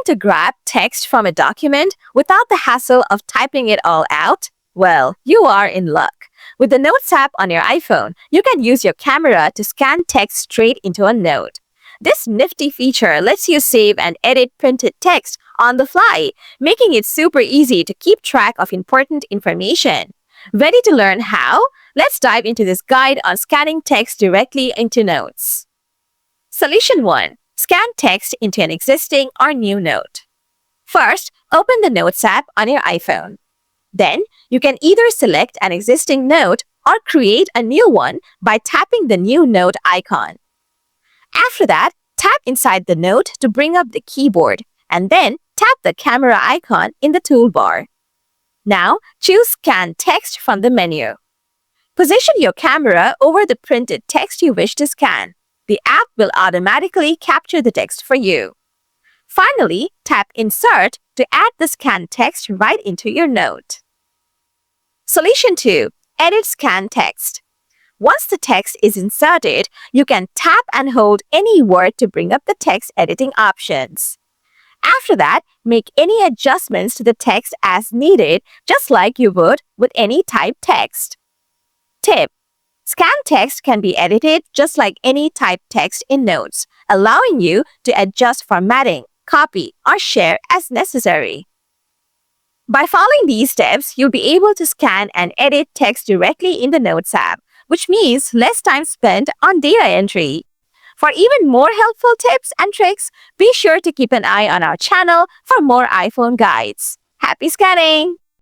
to grab text from a document without the hassle of typing it all out? Well, you are in luck. With the Notes app on your iPhone, you can use your camera to scan text straight into a note. This nifty feature lets you save and edit printed text on the fly, making it super easy to keep track of important information. Ready to learn how? Let's dive into this guide on scanning text directly into notes. Solution 1. Scan text into an existing or new note. First, open the Notes app on your iPhone. Then, you can either select an existing note or create a new one by tapping the New Note icon. After that, tap inside the note to bring up the keyboard, and then tap the camera icon in the toolbar. Now, choose Scan Text from the menu. Position your camera over the printed text you wish to scan. The app will automatically capture the text for you. Finally, tap Insert to add the scanned text right into your note. Solution 2. Edit Scan Text. Once the text is inserted, you can tap and hold any word to bring up the text editing options. After that, make any adjustments to the text as needed, just like you would with any typed text. Tip: Scanned text can be edited just like any typed text in Notes, allowing you to adjust formatting, copy, or share as necessary. By following these steps, you'll be able to scan and edit text directly in the Notes app, which means less time spent on data entry. For even more helpful tips and tricks, be sure to keep an eye on our channel for more iPhone guides. Happy scanning!